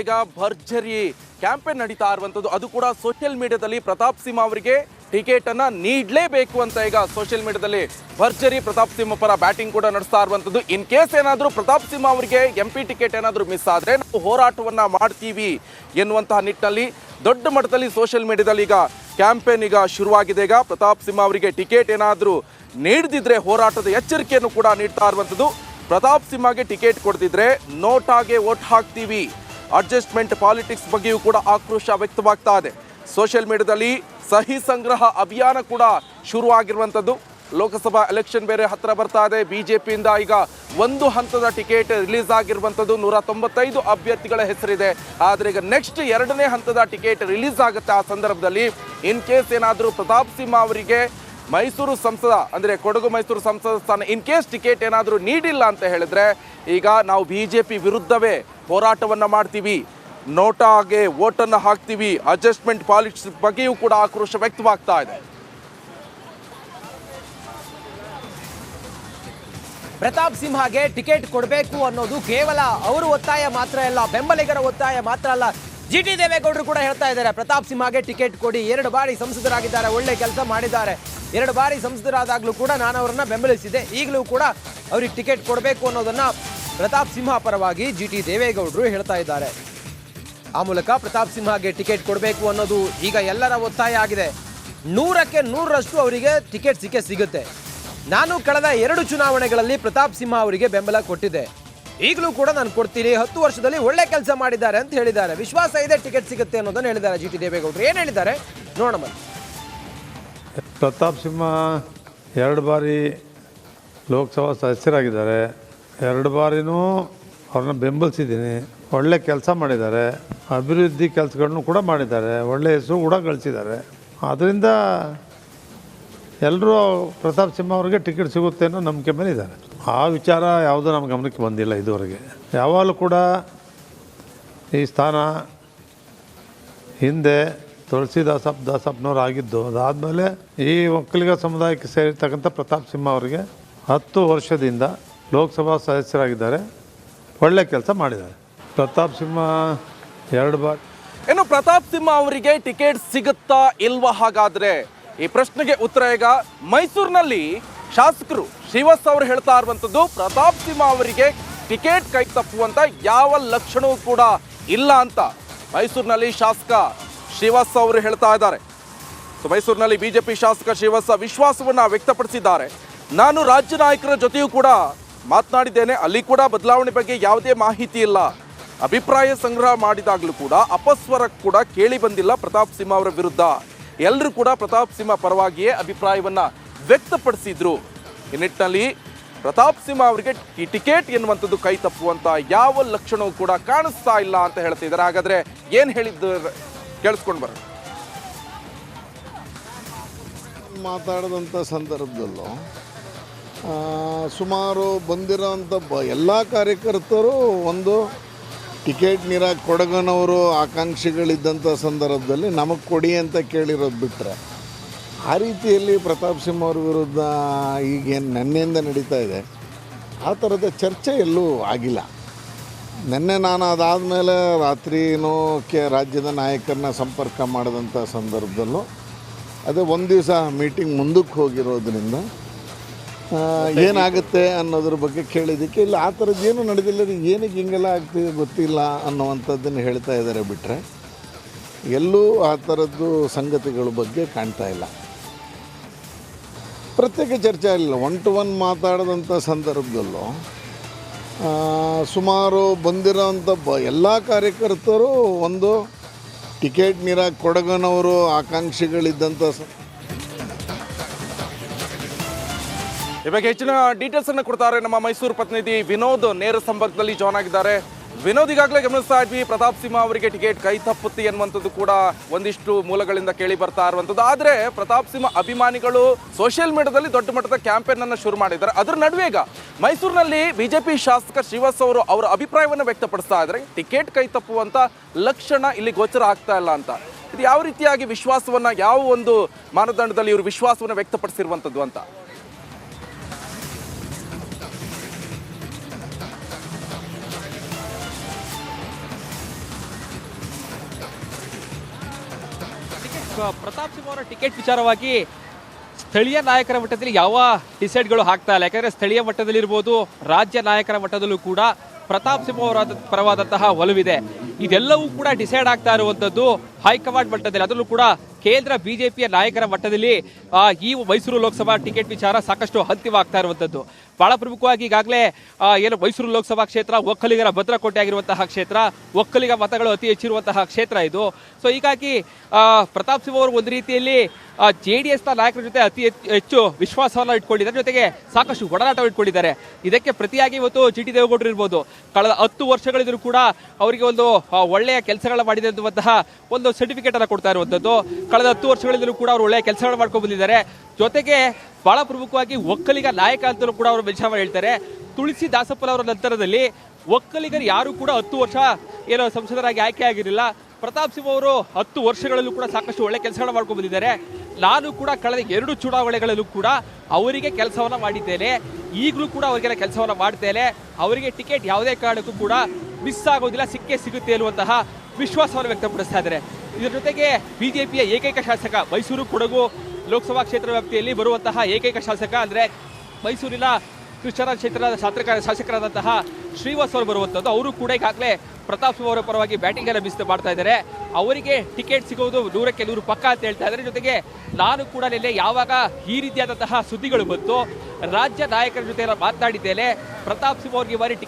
ಇದೀಗ ಭರ್ಜರಿ ಕ್ಯಾಂಪೇನ್ ನಡೀತಾ ಇರುವಂತದ್ದು. ಅದು ಕೂಡ ಸೋಷಿಯಲ್ ಮೀಡಿಯಾದಲ್ಲಿ ಪ್ರತಾಪ್ ಸಿಂಹ ಅವರಿಗೆ ಟಿಕೆಟ್ ಅನ್ನ ನೀಡಲೇಬೇಕು ಅಂತ ಈಗ ಸೋಷಿಯಲ್ ಮೀಡಿಯಾದಲ್ಲಿ ಭರ್ಜರಿ ಪ್ರತಾಪ್ ಸಿಂಹ ಪರ ಬ್ಯಾಟಿಂಗ್ ಕೂಡ ನಡೆಸ್ತಾ ಇರುವಂತದ್ದು. ಇನ್ ಕೇಸ್ ಏನಾದರೂ ಪ್ರತಾಪ್ ಸಿಂಹ ಅವರಿಗೆ MP ಟಿಕೆಟ್ ಏನಾದರೂ ಮಿಸ್ ಆದ್ರೆ ನಾವು ಹೋರಾಟವನ್ನ ಮಾಡ್ತೀವಿ ಎನ್ನುವಂತಹ ನಿಟ್ಟಿನಲ್ಲಿ ದೊಡ್ಡ ಮಟ್ಟದಲ್ಲಿ ಸೋಷಿಯಲ್ ಮೀಡಿಯಾದಲ್ಲಿ ಈಗ ಕ್ಯಾಂಪೇನ್ ಈಗ ಶುರುವಾಗಿದೆ. ಈಗ ಪ್ರತಾಪ್ ಸಿಂಹ ಅವರಿಗೆ ಟಿಕೆಟ್ ಏನಾದರೂ ನೀಡದಿದ್ರೆ ಹೋರಾಟದ ಎಚ್ಚರಿಕೆಯನ್ನು ಕೂಡ ನೀಡ್ತಾ ಇರುವಂತದ್ದು. ಪ್ರತಾಪ್ ಸಿಂಹಗೆ ಟಿಕೆಟ್ ಕೊಡ್ತಿದ್ರೆ ನೋಟಾಗೆ ವೋಟ್ ಹಾಕ್ತೀವಿ, ಅಡ್ಜಸ್ಟ್ಮೆಂಟ್ ಪಾಲಿಟಿಕ್ಸ್ ಬಗ್ಗೆಯೂ ಕೂಡ ಆಕ್ರೋಶ ವ್ಯಕ್ತವಾಗ್ತಾ ಇದೆ. ಸೋಷಿಯಲ್ ಮೀಡಿಯಾದಲ್ಲಿ ಸಹಿ ಸಂಗ್ರಹ ಅಭಿಯಾನ ಕೂಡ ಶುರುವಾಗಿರುವಂಥದ್ದು. ಲೋಕಸಭಾ ಎಲೆಕ್ಷನ್ ಬೇರೆ ಹತ್ತಿರ ಬರ್ತಾ ಇದೆ. ಬಿಜೆಪಿಯಿಂದ ಈಗ ಒಂದು ಹಂತದ ಟಿಕೆಟ್ ರಿಲೀಸ್ ಆಗಿರುವಂಥದ್ದು. 195 ಅಭ್ಯರ್ಥಿಗಳ ಹೆಸರಿದೆ. ಆದರೆ ಈಗ ನೆಕ್ಸ್ಟ್ 2ನೇ ಹಂತದ ಟಿಕೆಟ್ ರಿಲೀಸ್ ಆಗುತ್ತೆ. ಆ ಸಂದರ್ಭದಲ್ಲಿ ಇನ್ ಕೇಸ್ ಏನಾದರೂ ಪ್ರತಾಪ್ ಸಿಂಹ ಅವರಿಗೆ ಮೈಸೂರು ಸಂಸದ ಅಂದರೆ ಕೊಡಗು ಮೈಸೂರು ಸಂಸದ ಸ್ಥಾನ ಇನ್ ಕೇಸ್ ಟಿಕೆಟ್ ಏನಾದರೂ ನೀಡಿಲ್ಲ ಅಂತ ಹೇಳಿದ್ರೆ ಈಗ ನಾವು BJP ವಿರುದ್ಧವೇ ಹೋರಾಟವನ್ನು ಮಾಡ್ತೀವಿ, ನೋಟಾಗೆ ವೋಟನ್ನು ಹಾಕ್ತೀವಿ, ಅಡ್ಜಸ್ಟ್ಮೆಂಟ್ ಪಾಲಿಟಿಕ್ಸ್ ಬಗ್ಗೆಯೂ ಕೂಡ ಆಕ್ರೋಶ ವ್ಯಕ್ತವಾಗ್ತಾ ಇದೆ. ಪ್ರತಾಪ್ ಸಿಂಹಗೆ ಟಿಕೆಟ್ ಕೊಡಬೇಕು ಅನ್ನೋದು ಕೇವಲ ಅವರು ಒತ್ತಾಯ ಮಾತ್ರ ಅಲ್ಲ, ಬೆಂಬಲಿಗರ ಒತ್ತಾಯ ಮಾತ್ರ ಅಲ್ಲ. GT ದೇವೇಗೌಡರು ಕೂಡ ಹೇಳ್ತಾ ಇದ್ದಾರೆ ಪ್ರತಾಪ್ ಸಿಂಹಗೆ ಟಿಕೆಟ್ ಕೊಡಿ. 2 ಬಾರಿ ಸಂಸದರಾಗಿದ್ದಾರೆ, ಒಳ್ಳೆ ಕೆಲಸ ಮಾಡಿದ್ದಾರೆ. 2 ಬಾರಿ ಸಂಸದರಾದಾಗಲೂ ಕೂಡ ನಾನು ಅವರನ್ನ ಬೆಂಬಲಿಸಿದೆ, ಈಗಲೂ ಕೂಡ ಅವ್ರಿಗೆ ಟಿಕೆಟ್ ಕೊಡಬೇಕು ಅನ್ನೋದನ್ನ ಪ್ರತಾಪ್ ಸಿಂಹ ಪರವಾಗಿ GT ದೇವೇಗೌಡರು ಹೇಳ್ತಾ ಇದ್ದಾರೆ. ಆ ಮೂಲಕ ಪ್ರತಾಪ್ ಸಿಂಹಗೆ ಟಿಕೆಟ್ ಕೊಡಬೇಕು ಅನ್ನೋದು ಈಗ ಎಲ್ಲರ ಒತ್ತಾಯ ಆಗಿದೆ. 100ಕ್ಕೆ 100ರಷ್ಟು ಅವರಿಗೆ ಟಿಕೆಟ್ ಸಿಗುತ್ತೆ. ನಾನು ಕಳೆದ 2 ಚುನಾವಣೆಗಳಲ್ಲಿ ಪ್ರತಾಪ್ ಸಿಂಹ ಅವರಿಗೆ ಬೆಂಬಲ ಕೊಟ್ಟಿದ್ದೆ, ಈಗಲೂ ಕೂಡ ನಾನು ಕೊಡ್ತೀನಿ. 10 ವರ್ಷದಲ್ಲಿ ಒಳ್ಳೆ ಕೆಲಸ ಮಾಡಿದ್ದಾರೆ ಅಂತ ಹೇಳಿದ್ದಾರೆ. ವಿಶ್ವಾಸ ಇದೆ ಟಿಕೆಟ್ ಸಿಗುತ್ತೆ ಅನ್ನೋದನ್ನು ಹೇಳಿದ್ದಾರೆ GT ದೇವೇಗೌಡರು. ಏನು ಹೇಳಿದ್ದಾರೆ ನೋಡೋಣ. ಪ್ರತಾಪ್ ಸಿಂಹ 2 ಬಾರಿ ಲೋಕಸಭಾ ಸದಸ್ಯರಾಗಿದ್ದಾರೆ. 2 ಬಾರಿನೂ ಅವ್ರನ್ನ ಬೆಂಬಲಿಸಿದ್ದೀನಿ. ಒಳ್ಳೆ ಕೆಲಸ ಮಾಡಿದ್ದಾರೆ, ಅಭಿವೃದ್ಧಿ ಕೆಲಸಗಳನ್ನು ಕೂಡ ಮಾಡಿದ್ದಾರೆ, ಒಳ್ಳೆ ಹೆಸರು ಕೂಡ ಗಳಿಸಿದ್ದಾರೆ. ಆದ್ದರಿಂದ ಎಲ್ಲರೂ ಪ್ರತಾಪ್ ಸಿಂಹ ಅವ್ರಿಗೆ ಟಿಕೆಟ್ ಸಿಗುತ್ತೆ ಅನ್ನೋ ನಂಬಿಕೆ ಮೇಲೆ ಇದ್ದಾರೆ. ಆ ವಿಚಾರ ಯಾವುದೂ ನಮ್ಮ ಗಮನಕ್ಕೆ ಬಂದಿಲ್ಲ ಇದುವರೆಗೆ. ಯಾವಾಗಲೂ ಕೂಡ ಈ ಸ್ಥಾನ ಹಿಂದೆ ದಾಸಪ್ಪನವ್ರು ಆಗಿದ್ದು, ಅದಾದಮೇಲೆ ಈ ಒಕ್ಕಲಿಗ ಸಮುದಾಯಕ್ಕೆ ಸೇರಿರ್ತಕ್ಕಂಥ ಪ್ರತಾಪ್ ಸಿಂಹ ಅವರಿಗೆ 10 ವರ್ಷದಿಂದ ಲೋಕಸಭಾ ಸದಸ್ಯರಾಗಿದ್ದಾರೆ, ಒಳ್ಳೆ ಕೆಲಸ ಮಾಡಿದ್ದಾರೆ. ಪ್ರತಾಪ್ ಸಿಂಹ 2 ಬಾರಿ ಇನ್ನು ಪ್ರತಾಪ್ ಸಿಂಹ ಅವರಿಗೆ ಟಿಕೆಟ್ ಸಿಗುತ್ತಾ ಇಲ್ವಾ? ಹಾಗಾದ್ರೆ ಈ ಪ್ರಶ್ನೆಗೆ ಉತ್ತರ ಈಗ ಮೈಸೂರಿನಲ್ಲಿ ಶಾಸಕರು ಶ್ರೀವಾಸ್ ಅವರು ಹೇಳ್ತಾ ಇರುವಂತದ್ದು ಪ್ರತಾಪ್ ಸಿಂಹ ಅವರಿಗೆ ಟಿಕೆಟ್ ಕೈ ತಪ್ಪುವಂತ ಯಾವ ಲಕ್ಷಣವೂ ಕೂಡ ಇಲ್ಲ ಅಂತ ಮೈಸೂರಿನಲ್ಲಿ ಶಾಸಕ ಶ್ರೀವಾಸ್ ಅವರು ಹೇಳ್ತಾ ಇದ್ದಾರೆ. ಸೊ ಮೈಸೂರಿನಲ್ಲಿ BJP ಶಾಸಕ ಶ್ರೀವಾಸ್ ವಿಶ್ವಾಸವನ್ನ ವ್ಯಕ್ತಪಡಿಸಿದ್ದಾರೆ. ನಾನು ರಾಜ್ಯ ನಾಯಕರ ಜೊತೆಯೂ ಕೂಡ ಮಾತನಾಡಿದ್ದೇನೆ, ಅಲ್ಲಿ ಕೂಡ ಬದಲಾವಣೆ ಬಗ್ಗೆ ಯಾವುದೇ ಮಾಹಿತಿ ಇಲ್ಲ. ಅಭಿಪ್ರಾಯ ಸಂಗ್ರಹ ಮಾಡಿದಾಗಲೂ ಕೂಡ ಅಪಸ್ವರ ಕೂಡ ಕೇಳಿ ಬಂದಿಲ್ಲ ಪ್ರತಾಪ್ ಸಿಂಹ ಅವರ ವಿರುದ್ಧ. ಎಲ್ಲರೂ ಕೂಡ ಪ್ರತಾಪ್ ಸಿಂಹ ಪರವಾಗಿಯೇ ಅಭಿಪ್ರಾಯವನ್ನ ವ್ಯಕ್ತಪಡಿಸಿದ್ರು. ಈ ನಿಟ್ಟಿನಲ್ಲಿ ಪ್ರತಾಪ್ ಸಿಂಹ ಅವರಿಗೆ ಈ ಟಿಕೆಟ್ ಎನ್ನುವಂಥದ್ದು ಕೈ ತಪ್ಪುವಂತ ಯಾವ ಲಕ್ಷಣವೂ ಕೂಡ ಕಾಣಿಸ್ತಾ ಇಲ್ಲ ಅಂತ ಹೇಳ್ತಿದ್ದಾರೆ. ಹಾಗಾದ್ರೆ ಏನ್ ಹೇಳಿದ್ದು ಕೇಳಿಸ್ಕೊಂಡು ಬರೋಣ. ಮಾತಾಡಿದಂಥ ಸಂದರ್ಭದಲ್ಲೂ ಸುಮಾರು ಬಂದಿರೋಂಥ ಎಲ್ಲ ಕಾರ್ಯಕರ್ತರು ಒಂದು ಟಿಕೆಟ್ ಕೊಡಗನವರು ಆಕಾಂಕ್ಷಿಗಳಿದ್ದಂಥ ಸಂದರ್ಭದಲ್ಲಿ ನಮಗೆ ಕೊಡಿ ಅಂತ ಕೇಳಿರೋದು ಬಿಟ್ಟರೆ, ಆ ರೀತಿಯಲ್ಲಿ ಪ್ರತಾಪ್ ಸಿಂಹ ಅವ್ರ ವಿರುದ್ಧ ಈಗೇನು ನೆನ್ನೆಯಿಂದ ನಡೀತಾ ಇದೆ ಆ ಥರದ ಚರ್ಚೆ ಎಲ್ಲೂ ಆಗಿಲ್ಲ. ನೆನ್ನೆ ನಾನು ಅದಾದಮೇಲೆ ರಾತ್ರಿನೂ ರಾಜ್ಯದ ನಾಯಕರನ್ನ ಸಂಪರ್ಕ ಮಾಡಿದಂಥ ಸಂದರ್ಭದಲ್ಲೂ ಅದೇ ಒಂದು ದಿವಸ ಮೀಟಿಂಗ್ ಮುಂದಕ್ಕೆ ಹೋಗಿರೋದ್ರಿಂದ ಏನಾಗುತ್ತೆ ಅನ್ನೋದ್ರ ಬಗ್ಗೆ ಕೇಳಿದ್ದಕ್ಕೆ ಇಲ್ಲ ಆ ಥರದ್ದು ಏನೂ ನಡೆದಿಲ್ಲ, ಏನಕ್ಕೆ ಹಿಂಗೆಲ್ಲ ಆಗ್ತಿದೆ ಗೊತ್ತಿಲ್ಲ ಅನ್ನುವಂಥದ್ದನ್ನು ಹೇಳ್ತಾ ಇದ್ದಾರೆ ಬಿಟ್ಟರೆ ಎಲ್ಲೂ ಆ ಥರದ್ದು ಸಂಗತಿಗಳ ಬಗ್ಗೆ ಕಾಣ್ತಾ ಇಲ್ಲ. ಪ್ರತ್ಯೇಕ ಚರ್ಚೆ ಆಗಲಿಲ್ಲ. 1 to 1 ಮಾತಾಡಿದಂಥ ಸಂದರ್ಭದಲ್ಲೂ ಸುಮಾರು ಬಂದಿರೋಂಥ ಎಲ್ಲ ಕಾರ್ಯಕರ್ತರು ಒಂದು ಟಿಕೆಟ್ ಕೊಡಗನವರು ಆಕಾಂಕ್ಷಿಗಳಿದ್ದಂಥ ಈ ಬಗ್ಗೆ ಹೆಚ್ಚಿನ ಡೀಟೇಲ್ಸ್ ಅನ್ನು ಕೊಡ್ತಾರೆ ನಮ್ಮ ಮೈಸೂರು ಪ್ರತಿನಿಧಿ ವಿನೋದ್. ನೇರ ಸಂಪರ್ಕದಲ್ಲಿ ಜಾಯ್ನ್ ಆಗಿದ್ದಾರೆ. ವಿನೋದ್, ಈಗಾಗಲೇ ಗಮನಿಸ್ತಾ ಇದ್ವಿ ಪ್ರತಾಪ್ ಸಿಂಹ ಅವರಿಗೆ ಟಿಕೆಟ್ ಕೈ ತಪ್ಪುತ್ತೆ ಅನ್ನುವಂಥದ್ದು ಕೂಡ ಒಂದಿಷ್ಟು ಮೂಲಗಳಿಂದ ಕೇಳಿ ಬರ್ತಾ ಇರುವಂಥದ್ದು. ಆದರೆ ಪ್ರತಾಪ್ ಸಿಂಹ ಅಭಿಮಾನಿಗಳು ಸೋಷಿಯಲ್ ಮೀಡಿಯಾದಲ್ಲಿ ದೊಡ್ಡ ಮಟ್ಟದ ಕ್ಯಾಂಪೇನ್ ಅನ್ನು ಶುರು ಮಾಡಿದ್ದಾರೆ. ಅದರ ನಡುವೆ ಈಗ ಮೈಸೂರಿನಲ್ಲಿ BJP ಶಾಸಕ ಶ್ರೀವಾಸ್ ಅವರು ಅವರ ಅಭಿಪ್ರಾಯವನ್ನು ವ್ಯಕ್ತಪಡಿಸ್ತಾ ಇದ್ದಾರೆ. ಟಿಕೆಟ್ ಕೈ ತಪ್ಪುವಂತ ಲಕ್ಷಣ ಇಲ್ಲಿ ಗೋಚರ ಆಗ್ತಾ ಇಲ್ಲ ಅಂತ. ಇದು ಯಾವ ರೀತಿಯಾಗಿ ವಿಶ್ವಾಸವನ್ನ, ಯಾವ ಒಂದು ಮಾನದಂಡದಲ್ಲಿ ಇವರು ವಿಶ್ವಾಸವನ್ನು ವ್ಯಕ್ತಪಡಿಸಿರುವಂಥದ್ದು ಅಂತ? ಪ್ರತಾಪ್ ಸಿಂಹ ಅವರ ಟಿಕೆಟ್ ವಿಚಾರವಾಗಿ ಸ್ಥಳೀಯ ನಾಯಕರ ಮಟ್ಟದಲ್ಲಿ ಯಾವ ಡಿಸೈಡ್ಗಳು ಆಗ್ತಾ ಇಲ್ಲ. ಯಾಕಂದ್ರೆ ಸ್ಥಳೀಯ ಮಟ್ಟದಲ್ಲಿರ್ಬೋದು, ರಾಜ್ಯ ನಾಯಕರ ಮಟ್ಟದಲ್ಲೂ ಕೂಡ ಪ್ರತಾಪ್ ಸಿಂಹ ಅವರ ಪರವಾದಂತಹ ಒಲವಿದೆ. ಇದೆಲ್ಲವೂ ಕೂಡ ಡಿಸೈಡ್ ಆಗ್ತಾ ಇರುವಂತದ್ದು ಹೈಕಮಾಂಡ್ ಮಟ್ಟದಲ್ಲಿ, ಅದರಲ್ಲೂ ಕೂಡ ಕೇಂದ್ರ ಬಿಜೆಪಿಯ ನಾಯಕರ ಮಟ್ಟದಲ್ಲಿ ಈ ಮೈಸೂರು ಲೋಕಸಭಾ ಟಿಕೆಟ್ ವಿಚಾರ ಸಾಕಷ್ಟು ಅಂತಿಮ ಆಗ್ತಾ ಇರುವಂತದ್ದು. ಬಹಳ ಪ್ರಮುಖವಾಗಿ ಈಗಾಗಲೇ ಏನು ಮೈಸೂರು ಲೋಕಸಭಾ ಕ್ಷೇತ್ರ ಒಕ್ಕಲಿಗರ ಭದ್ರಕೋಟೆ ಆಗಿರುವಂತಹ ಕ್ಷೇತ್ರ, ಒಕ್ಕಲಿಗ ಮತಗಳು ಅತಿ ಹೆಚ್ಚಿರುವಂತಹ ಕ್ಷೇತ್ರ ಇದು. ಸೊ ಹೀಗಾಗಿ ಪ್ರತಾಪ್ ಸಿಂಹ ಅವರು ಒಂದು ರೀತಿಯಲ್ಲಿ JDS ನ ನಾಯಕರ ಜೊತೆ ಅತಿ ಹೆಚ್ಚು ವಿಶ್ವಾಸವನ್ನು ಇಟ್ಕೊಂಡಿದ್ದಾರೆ, ಜೊತೆಗೆ ಸಾಕಷ್ಟು ಒಡನಾಟ ಇಟ್ಕೊಂಡಿದ್ದಾರೆ. ಇದಕ್ಕೆ ಪ್ರತಿಯಾಗಿ ಇವತ್ತು GT ದೇವೇಗೌಡರು ಇರ್ಬೋದು, ಕಳೆದ 10 ವರ್ಷಗಳಿದ್ರು ಕೂಡ ಅವರಿಗೆ ಒಂದು ಒಳ್ಳೆಯ ಕೆಲಸಗಳ ಮಾಡಿದೆ ಅನ್ನುವಂತಹ ಒಂದು ಸರ್ಟಿಫಿಕೇಟ್ ಅನ್ನು ಕೊಡ್ತಾ ಇರುವಂತದ್ದು. ಕಳೆದ 10 ವರ್ಷಗಳಿಂದಲೂ ಕೂಡ ಅವರು ಒಳ್ಳೆಯ ಕೆಲಸಗಳು ಮಾಡ್ಕೊಂಡು ಬಂದಿದ್ದಾರೆ. ಜೊತೆಗೆ ಬಹಳ ಪ್ರಮುಖವಾಗಿ ಒಕ್ಕಲಿಗ ನಾಯಕ ಅಂತಲೂ ಕೂಡ ಅವರು ಮೆನ್ಷನ್ ಹೇಳ್ತಾರೆ. ತುಳಸಿ ದಾಸಪ್ಪಲ್ ಅವರ ನಂತರದಲ್ಲಿ ಒಕ್ಕಲಿಗರು ಯಾರು ಕೂಡ 10 ವರ್ಷ ಏನೋ ಸಂಸದರಾಗಿ ಆಯ್ಕೆ ಆಗಿರಲಿಲ್ಲ. ಪ್ರತಾಪ್ ಸಿಂಹ ಅವರು 10 ವರ್ಷಗಳಲ್ಲೂ ಕೂಡ ಸಾಕಷ್ಟು ಒಳ್ಳೆ ಕೆಲಸಗಳನ್ನ ಮಾಡ್ಕೊಂಡು ಬಂದಿದ್ದಾರೆ. ನಾನು ಕೂಡ ಕಳೆದ 2 ಚುನಾವಣೆಗಳಲ್ಲೂ ಕೂಡ ಅವರಿಗೆ ಕೆಲಸವನ್ನ ಮಾಡಿದ್ದೇನೆ, ಈಗಲೂ ಕೂಡ ಅವರಿಗೆಲ್ಲ ಕೆಲಸವನ್ನ ಮಾಡ್ತೇನೆ. ಅವರಿಗೆ ಟಿಕೆಟ್ ಯಾವುದೇ ಕಾರಣಕ್ಕೂ ಕೂಡ ಮಿಸ್ ಆಗೋದಿಲ್ಲ, ಸಿಕ್ಕೇ ಸಿಗುತ್ತೆ ಅನ್ನುವಂತಹ ವಿಶ್ವಾಸವನ್ನು ವ್ಯಕ್ತಪಡಿಸ್ತಾ ಇದ್ದಾರೆ. ಇದರ ಜೊತೆಗೆ ಬಿಜೆಪಿಯ ಏಕೈಕ ಶಾಸಕ, ಮೈಸೂರು ಕೊಡಗು ಲೋಕಸಭಾ ಕ್ಷೇತ್ರ ವ್ಯಾಪ್ತಿಯಲ್ಲಿ ಬರುವಂತಹ ಏಕೈಕ ಶಾಸಕ ಅಂದರೆ ಮೈಸೂರಿನ ಕೃಷ್ಣರಾಜ ಕ್ಷೇತ್ರದ ಶಾಸಕರಾದಂತಹ ಶ್ರೀವಾಸ್ ಅವರು ಬರುವಂಥದ್ದು. ಅವರು ಕೂಡ ಈಗಾಗಲೇ ಪ್ರತಾಪ್ ಸಿಂಹ ಅವರ ಪರವಾಗಿ ಬ್ಯಾಟಿಂಗ್ ಅನ್ನು ಬಿಸಿಲು ಮಾಡ್ತಾ ಇದ್ದಾರೆ. ಅವರಿಗೆ ಟಿಕೆಟ್ ಸಿಗೋದು 100ಕ್ಕೆ 100 ಪಕ್ಕ ಅಂತ ಹೇಳ್ತಾ ಇದ್ದಾರೆ. ಜೊತೆಗೆ ನಾನು ಕೂಡ ನಿನ್ನೆ ಯಾವಾಗ ಈ ರೀತಿಯಾದಂತಹ ಸುದ್ದಿಗಳು ಬಂತು, ರಾಜ್ಯ ನಾಯಕರ ಜೊತೆ ಮಾತನಾಡಿದ್ದೇನೆ. ಪ್ರತಾಪ್ ಸಿಂಹ ಅವರಿಗೆ ಈ ಬಾರಿ